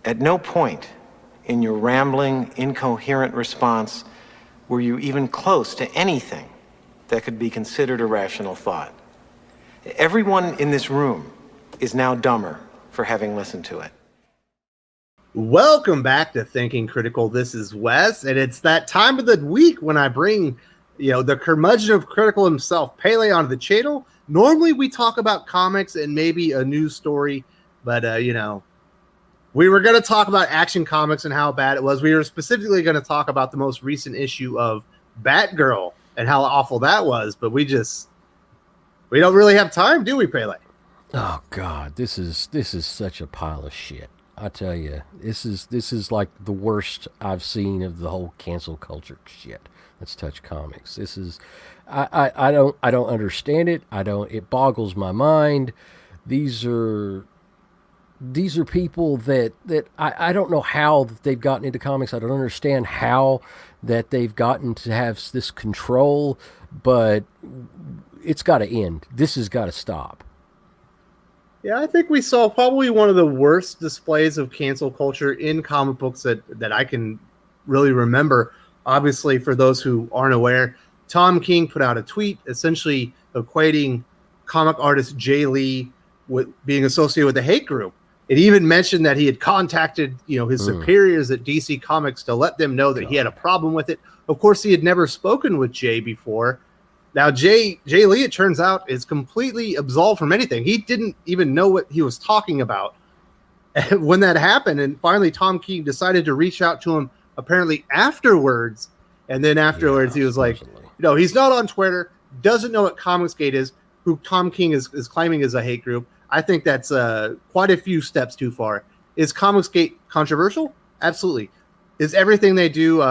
At no point in your rambling, incoherent response were you even close to anything that could be considered a rational thought. Everyone in this room is now dumber for having listened to it. Welcome back to Thinking Critical. This is Wes, and it's that time of the week when I bring, the curmudgeon of critical himself, Pele, onto the channel. Normally we talk about comics and maybe a news story, but we were going to talk about Action Comics and how bad it was. We were specifically going to talk about the most recent issue of Batgirl and how awful that was, but we don't really have time, do we, Pele? Oh God, this is such a pile of shit. I tell you, this is like the worst I've seen of the whole cancel culture shit that's touched comics. This is, I don't understand it. It boggles my mind. These are people that I don't know how they've gotten into comics. I don't understand how that they've gotten to have this control, but it's got to end. This has got to stop. Yeah, I think we saw probably one of the worst displays of cancel culture in comic books that I can really remember. Obviously, for those who aren't aware, Tom King put out a tweet essentially equating comic artist Jae Lee with being associated with the hate group. It even mentioned that he had contacted, his superiors at DC Comics to let them know that he had a problem with it. Of course, he had never spoken with Jay before. Now, Jae Lee, it turns out, is completely absolved from anything. He didn't even know what he was talking about when that happened. And finally, Tom King decided to reach out to him apparently afterwards. And then afterwards, he was like, he's not on Twitter, doesn't know what Comicsgate is, who Tom King is claiming is a hate group. I think that's quite a few steps too far. Is Comicsgate controversial? Absolutely. Is everything they do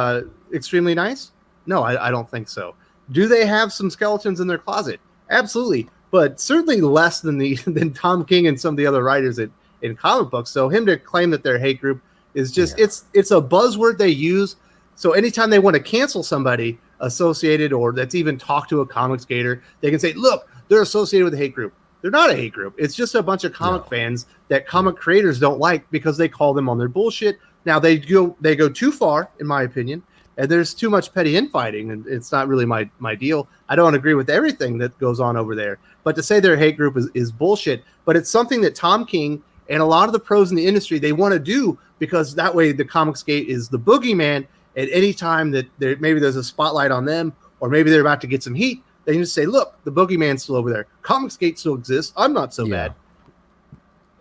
extremely nice? No, I don't think so. Do they have some skeletons in their closet? Absolutely, but certainly less than Tom King and some of the other writers in comic books. So him to claim that they're hate group is just it's a buzzword they use. So anytime they want to cancel somebody associated or that's even talked to a Comicsgater, they can say, look, they're associated with a hate group. They're not a hate group. It's just a bunch of comic fans that comic creators don't like because they call them on their bullshit. Now they go too far, in my opinion. And there's too much petty infighting, and it's not really my deal. I don't agree with everything that goes on over there. But to say they're a hate group is bullshit. But it's something that Tom King and a lot of the pros in the industry, they want to do because that way the Comicsgate is the boogeyman. At any time that maybe there's a spotlight on them or maybe they're about to get some heat, they can just say, look, the boogeyman's still over there. Comicsgate still exists. I'm not so bad.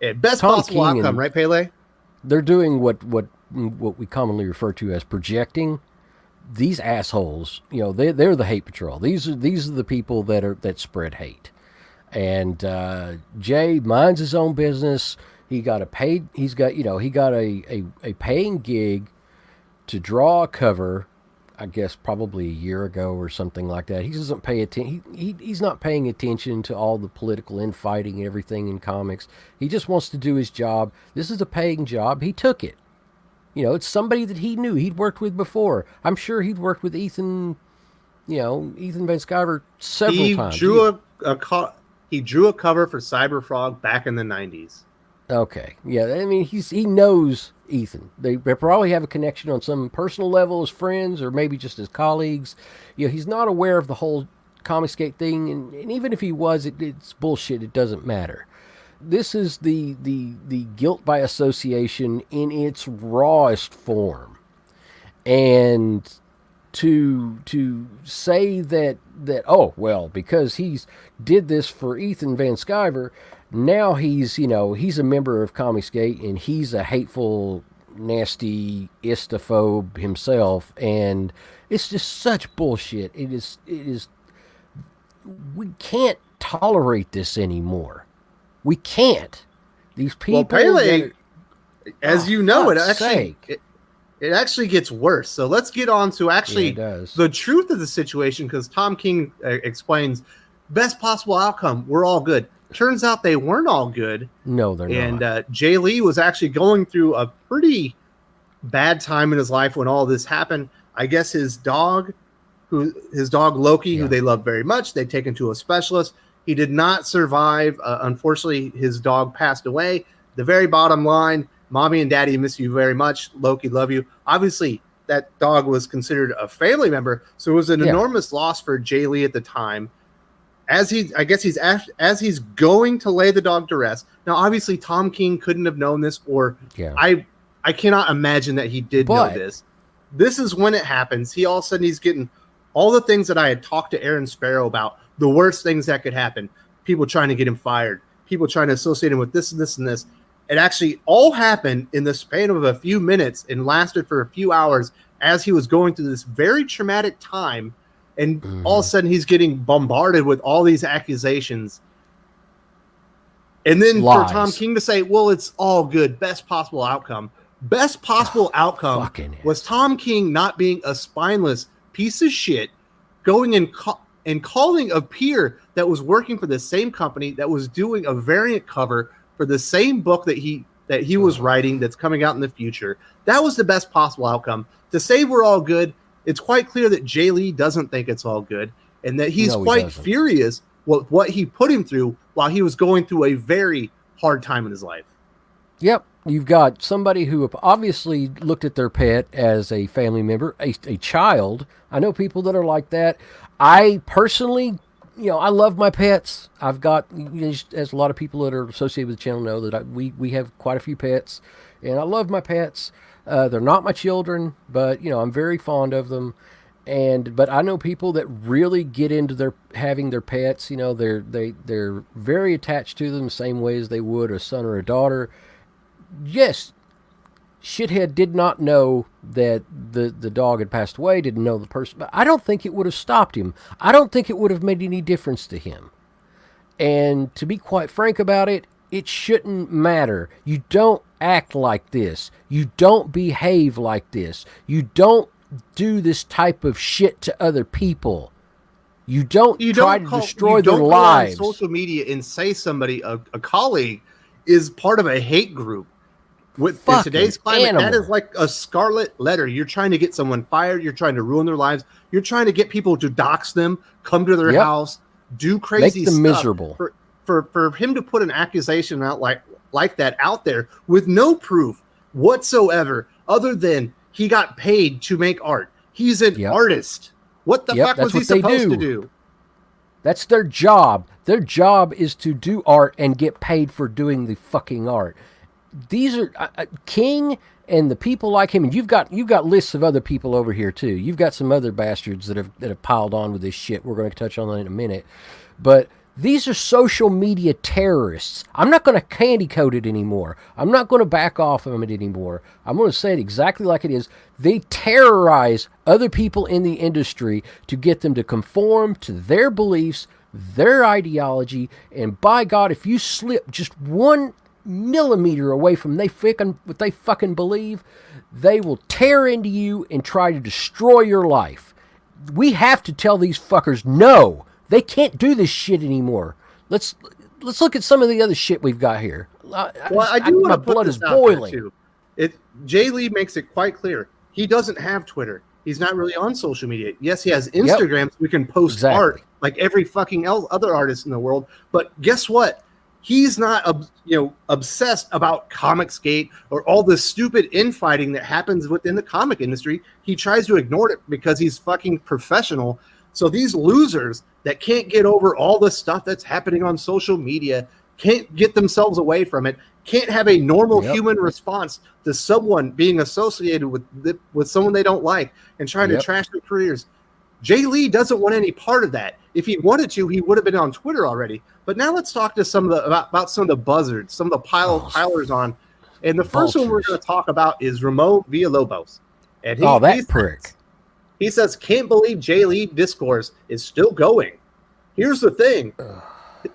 And best Tom possible King outcome, right, Pele? They're doing what we commonly refer to as projecting. These assholes, they're the hate patrol. These are the people that spread hate. And Jay minds his own business. He got a paying gig to draw a cover, I guess probably a year ago or something like that. He doesn't pay attention. He's not paying attention to all the political infighting and everything in comics. He just wants to do his job. This is a paying job. He took it. It's somebody that he knew he'd worked with before. I'm sure he'd worked with Ethan Van Sciver several times. He drew a cover for Cyberfrog back in the 90s. Okay. Yeah, I mean, he knows Ethan. They probably have a connection on some personal level as friends or maybe just as colleagues. He's not aware of the whole Comicsgate thing, and even if he was, it's bullshit. It doesn't matter. This is the guilt by association in its rawest form. And to say that because he's did this for Ethan Van Sciver, now he's a member of Comicsgate and he's a hateful, nasty istophobe himself, and it's just such bullshit. It is we can't tolerate this anymore. We can't. These people. Well, Pele, as you know, it actually gets worse. So let's get on to the truth of the situation, because Tom King explains best possible outcome. We're all good. Turns out they weren't all good. No, they're not. And Jae Lee was actually going through a pretty bad time in his life when all this happened. I guess his dog Loki, who they love very much, they'd taken to a specialist. He did not survive. Unfortunately, his dog passed away. The very bottom line, Mommy and Daddy miss you very much. Loki, love you. Obviously, that dog was considered a family member, so it was an enormous loss for Jae Lee at the time. As he's going to lay the dog to rest. Now, obviously, Tom King couldn't have known this, or I cannot imagine that he did know this. This is when it happens. He all of a sudden he's getting all the things that I had talked to Aaron Sparrow about, the worst things that could happen. People trying to get him fired, people trying to associate him with this and this and this. It actually all happened in the span of a few minutes and lasted for a few hours as he was going through this very traumatic time. And all of a sudden he's getting bombarded with all these accusations. And then for Tom King to say, well, it's all good, best possible outcome. Best possible outcome was Tom King not being a spineless piece of shit, going and calling a peer that was working for the same company that was doing a variant cover for the same book that he was writing that's coming out in the future. That was the best possible outcome. To say we're all good, it's quite clear that Jae Lee doesn't think it's all good, and that he's quite furious with what he put him through while he was going through a very hard time in his life. Yep. You've got somebody who obviously looked at their pet as a family member, a child. I know people that are like that. I personally, I love my pets. I've got, as a lot of people that are associated with the channel know, that we have quite a few pets, and I love my pets. They're not my children, but I'm very fond of them. But I know people that really get into having their pets. They're very attached to them the same way as they would a son or a daughter. Yes, shithead did not know that the dog had passed away, didn't know the person, but I don't think it would have stopped him. I don't think it would have made any difference to him. And to be quite frank about it, it shouldn't matter. You don't act like this. You don't behave like this. You don't do this type of shit to other people. You don't try to destroy their lives. On social media and say somebody, a colleague, is part of a hate group. In today's climate, that is like a scarlet letter. You're trying to get someone fired. You're trying to ruin their lives. You're trying to get people to dox them, come to their house, do crazy stuff. Make them miserable. For him to put an accusation out like that out there with no proof whatsoever, other than he got paid to make art. He's an artist. What the fuck was he supposed to do? That's their job. Their job is to do art and get paid for doing the fucking art. These are King and the people like him, and you've got lists of other people over here too. You've got some other bastards that have piled on with this shit. We're going to touch on that in a minute, but these are social media terrorists. I'm not going to candy coat it anymore. I'm not going to back off of it anymore. I'm going to say it exactly like it is. They terrorize other people in the industry to get them to conform to their beliefs, their ideology, and by God, if you slip just 1 millimeter away from what they fucking believe, they will tear into you and try to destroy your life. We have to tell these fuckers no. They can't do this shit anymore. Let's look at some of the other shit we've got here. I do want to put this out there too. Jae Lee makes it quite clear he doesn't have Twitter. He's not really on social media. Yes, he has Instagram. So we can post art like every fucking other artist in the world. But guess what? He's not, obsessed about Comicsgate or all the stupid infighting that happens within the comic industry. He tries to ignore it because he's fucking professional. So these losers that can't get over all the stuff that's happening on social media, can't get themselves away from it, can't have a normal human response to someone being associated with someone they don't like and trying to trash their careers. Jae Lee doesn't want any part of that. If he wanted to, he would have been on Twitter already. But now let's talk to about some of the buzzards, some of the pilers on. And the first one we're going to talk about is Ramon Villalobos. And prick. He says, can't believe Jae Lee discourse is still going. Here's the thing.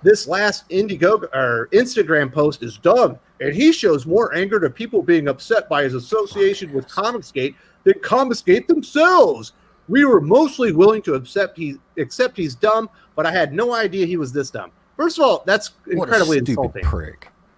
This last Instagram post is dumb, and he shows more anger to people being upset by his association with Comicsgate than Comicsgate themselves. We were mostly willing to accept he's dumb, but I had no idea he was this dumb. First of all, that's incredibly insulting.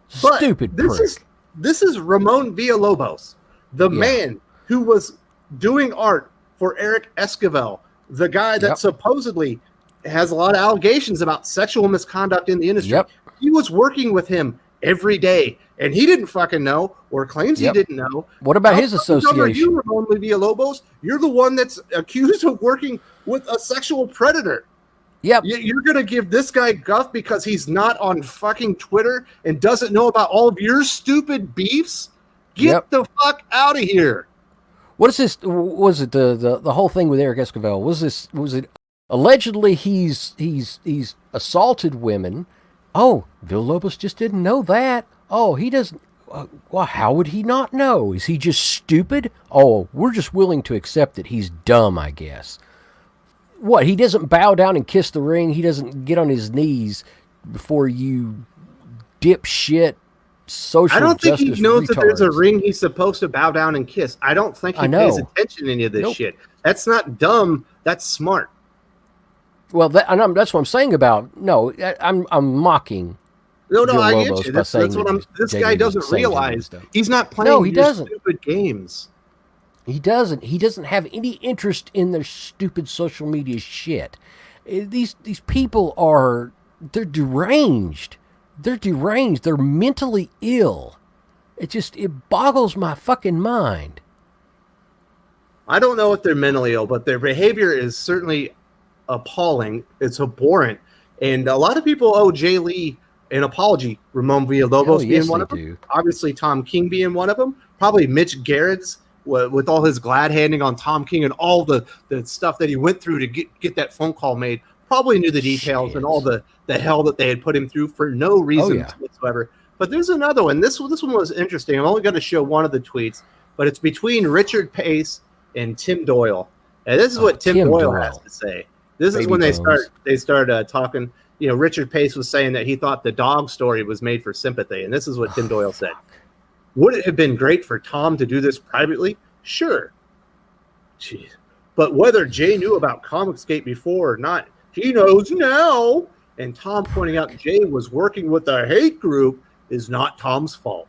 Stupid prick. This is Ramon Villalobos, the man who was doing art for Eric Esquivel, the guy that supposedly has a lot of allegations about sexual misconduct in the industry. He was working with him every day, and he didn't fucking know, or claims he Yep. didn't know. What about How his fucking dumb are association? you, Ramon Villalobos? You're the one that's accused of working with a sexual predator. Yep. You're going to give this guy guff because he's not on fucking Twitter and doesn't know about all of your stupid beefs? Get Yep. the fuck out of here. What is this? Was it the whole thing with Eric Esquivel? Was it allegedly he's assaulted women? Oh, Villalobos just didn't know that. Oh, he doesn't. Well, how would he not know? Is he just stupid? Oh, we're just willing to accept that he's dumb, I guess. What, he doesn't bow down and kiss the ring? He doesn't get on his knees before you dipshit social I don't think he justice knows that there's a retards. ring he's supposed to bow down and kiss. I don't think I he know. pays attention to any of this Nope. shit. That's not dumb. That's smart. Well, that's what I'm saying about. No, I'm mocking. No, Joe I get Lobos you. by That's saying what I'm. that This Jae guy Lee doesn't was saying realize stuff. he's not playing No, he your doesn't. stupid games. He doesn't. He doesn't have any interest in their stupid social media shit. These people they're deranged. They're deranged. They're mentally ill. It boggles my fucking mind. I don't know if they're mentally ill, but their behavior is certainly appalling. It's abhorrent, and a lot of people owe Jae Lee an apology. Ramon Villalobos Yes, being one they of them. do. Obviously, Tom King being one of them. Probably Mitch Garrett's with all his glad handing on Tom King and all the stuff that he went through to get that phone call made. Probably knew the details Shit. and all the hell that they had put him through for no reason yeah. whatsoever. But there's another one. This one was interesting. I'm only going to show one of the tweets, but it's between Richard Pace and Tim Doyle. And this is what Tim Doyle has to say. This is Baby when bones. they start talking. You know, Richard Pace was saying that he thought the dog story was made for sympathy, and this is what Tim Doyle said. Would it have been great for Tom to do this privately? Sure. Jeez. But whether Jay knew about Comicsgate before or not, he knows now. And Tom pointing out Jay was working with a hate group is not Tom's fault.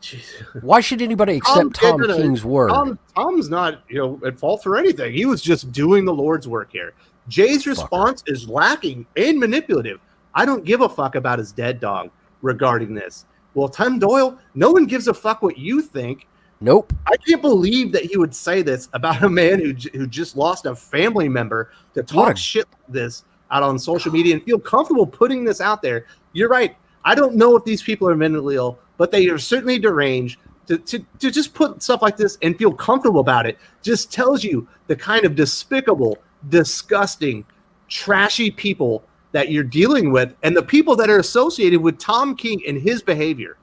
Jeez. Why should anybody accept Tom taking King's word? Tom's not, at fault for anything. He was just doing the Lord's work here. Jay's Fucker. response is lacking and manipulative. I don't give a fuck about his dead dog regarding this. Well, Tim Doyle, no one gives a fuck what you think. Nope. I can't believe that he would say this about a man who just lost a family member to talk shit like this out on social media and feel comfortable putting this out there. You're right. I don't know if these people are mentally ill, but they are certainly deranged. To just put stuff like this and feel comfortable about it just tells you the kind of despicable, disgusting, trashy people that you're dealing with and the people that are associated with Tom King and his behavior.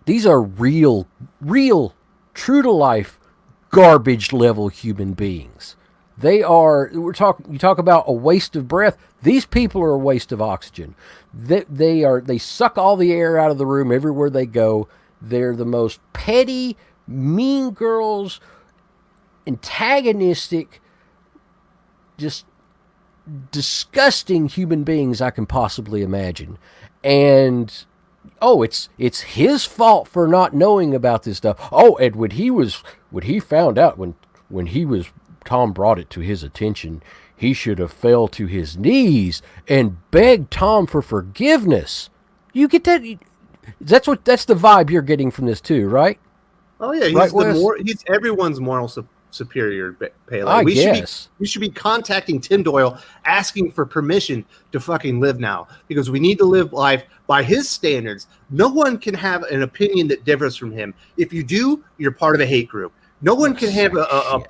These are real, true to life, garbage level human beings. They are. You talk about a waste of breath. These people are a waste of oxygen. They suck all the air out of the room everywhere they go. They're the most petty, mean girls, antagonistic, just disgusting human beings I can possibly imagine. And it's his fault for not knowing about this stuff. Oh, and when he found out when Tom brought it to his attention, he should have fell to his knees and begged Tom for forgiveness. You get that? That's the vibe you're getting from this too, right? Oh yeah, he's everyone's moral superior, Pele. I guess. We should be contacting Tim Doyle asking for permission to fucking live now because we need to live life by his standards. No one can have an opinion that differs from him. If you do, you're part of a hate group. No one can have a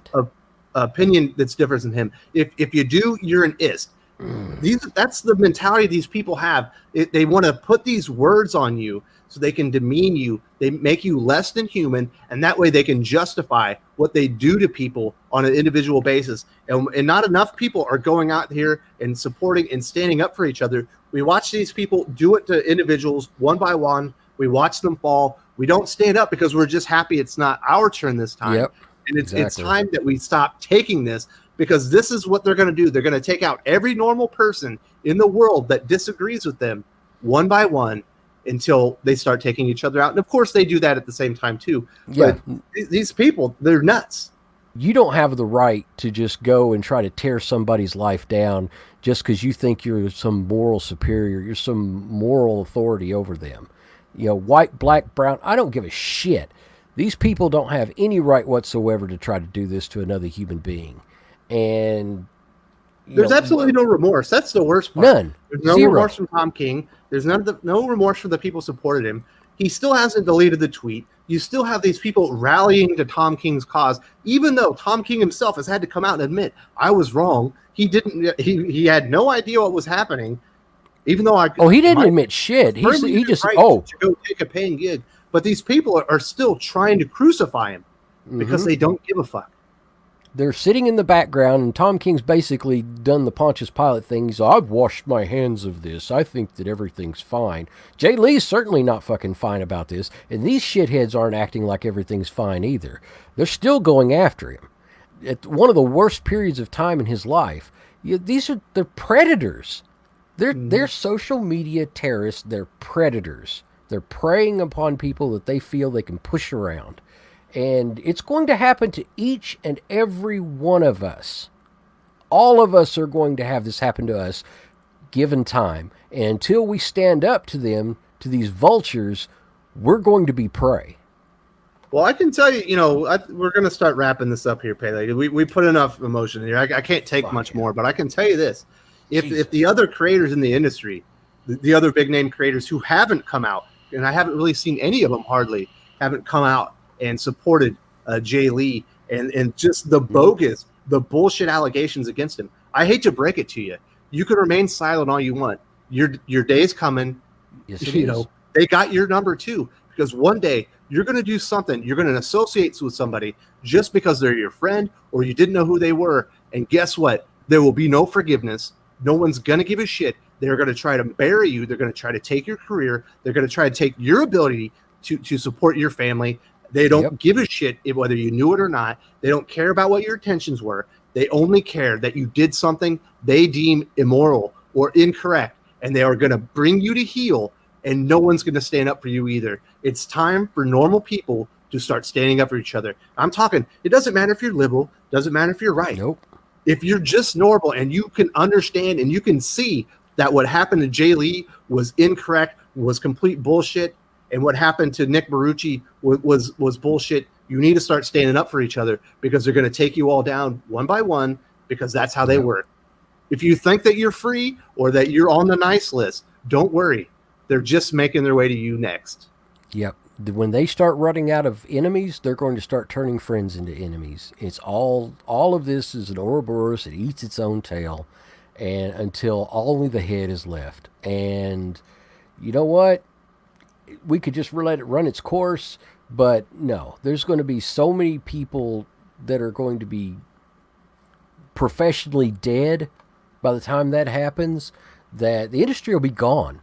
opinion that's different than him. If you do, you're an ist. That's the mentality these people have. They want to put these words on you so they can demean you. They make you less than human, and that way they can justify what they do to people on an individual basis. And not enough people are going out here and supporting and standing up for each other. We watch these people do it to individuals one by one. We watch them fall. We don't stand up because we're just happy it's not our turn this time. Yep. And it's time that we stop taking this because this is what they're going to do. They're going to take out every normal person in the world that disagrees with them one by one until they start taking each other out. And of course they do that at the same time too. Yeah. But these people, they're nuts. You don't have the right to just go and try to tear somebody's life down just because you think you're some moral superior, you're some moral authority over them. white, black, brown. I don't give a shit. These people don't have any right whatsoever to try to do this to another human being. And there's absolutely no remorse. That's the worst part. None. There's no Zero. remorse from Tom King. There's no remorse for the people who supported him. He still hasn't deleted the tweet. You still have these people rallying to Tom King's cause, even though Tom King himself has had to come out and admit, I was wrong. He had no idea what was happening. Even though he didn't admit shit. He just to go take a paying gig. But these people are still trying to crucify him because they don't give a fuck. They're sitting in the background, and Tom King's basically done the Pontius Pilate thing. He's, I've washed my hands of this. I think that everything's fine. Jae Lee's certainly not fucking fine about this, and these shitheads aren't acting like everything's fine either. They're still going after him. At one of the worst periods of time in his life, they're predators. They're social media terrorists. They're predators. They're preying upon people that they feel they can push around. And it's going to happen to each and every one of us. All of us are going to have this happen to us given time. And until we stand up to them, to these vultures, we're going to be prey. Well, I can tell you, we're going to start wrapping this up here, Pele. We put enough emotion here. I can't take much more, but I can tell you this. If the other creators in the industry, the other big name creators who haven't come out, and I haven't really seen any of them hardly, haven't come out and supported Jae Lee and just the bogus, the bullshit allegations against him. I hate to break it to you. You can remain silent all you want. Your day's coming. Yes, it is. They got your number too, because one day you're going to do something. You're going to associate with somebody just because they're your friend or you didn't know who they were. And guess what? There will be no forgiveness. No one's going to give a shit. They're going to try to bury you. They're going to try to take your career. They're going to try to take your ability to support your family. They don't give a shit whether you knew it or not. They don't care about what your intentions were. They only care that you did something they deem immoral or incorrect, and they are going to bring you to heel, and no one's going to stand up for you either. It's time for normal people to start standing up for each other. I'm talking, it doesn't matter if you're liberal, doesn't matter if you're right. Nope. If you're just normal and you can understand and you can see that what happened to Jae Lee was incorrect, was complete bullshit, and what happened to Nick Barucci was bullshit, you need to start standing up for each other because they're going to take you all down one by one because that's how they work. If you think that you're free or that you're on the nice list, don't worry. They're just making their way to you next. Yep. When they start running out of enemies, they're going to start turning friends into enemies. It's all of this is an Ouroboros. It eats its own tail, and until only the head is left. And you know what? We could just let it run its course, but no. There's going to be so many people that are going to be professionally dead by the time that happens that the industry will be gone.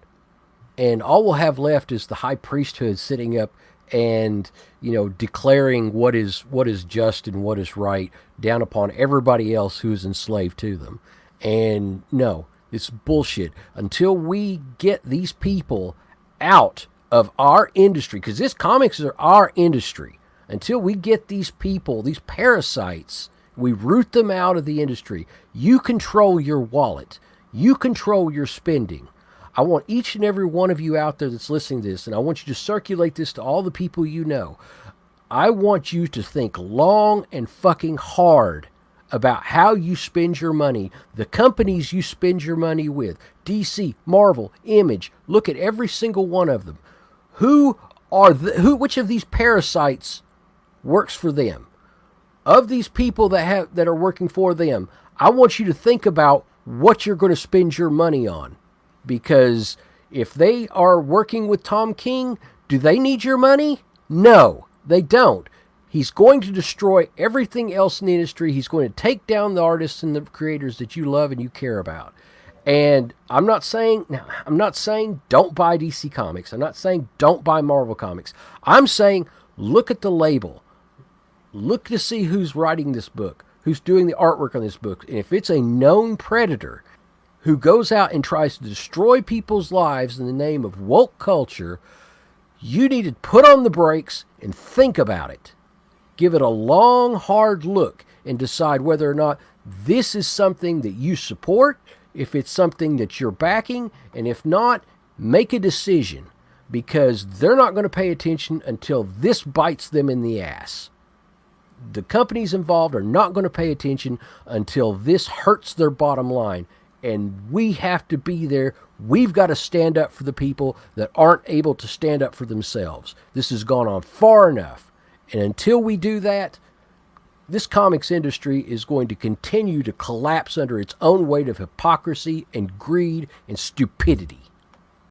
And all we'll have left is the high priesthood sitting up and, declaring what is just and what is right down upon everybody else who is enslaved to them. And no, it's bullshit. Until we get these people out of our industry, because this comics are our industry, until we get these people, these parasites, we root them out of the industry, you control your wallet. You control your spending. I want each and every one of you out there that's listening to this, and I want you to circulate this to all the people you know. I want you to think long and fucking hard about how you spend your money, the companies you spend your money with, DC, Marvel, Image. Look at every single one of them. Which of these parasites works for them? Of these people that are working for them, I want you to think about what you're going to spend your money on. Because if they are working with Tom King, do they need your money? No, they don't. He's going to destroy everything else in the industry. He's going to take down the artists and the creators that you love and you care about. And I'm not saying don't buy DC Comics. I'm not saying don't buy Marvel Comics. I'm saying look at the label. Look to see who's writing this book, who's doing the artwork on this book. And if it's a known predator who goes out and tries to destroy people's lives in the name of woke culture, you need to put on the brakes and think about it. Give it a long, hard look and decide whether or not this is something that you support, if it's something that you're backing, and if not, make a decision. because they're not going to pay attention until this bites them in the ass. The companies involved are not going to pay attention until this hurts their bottom line. And we have to be there. We've got to stand up for the people that aren't able to stand up for themselves. This has gone on far enough. And until we do that, this comics industry is going to continue to collapse under its own weight of hypocrisy and greed and stupidity.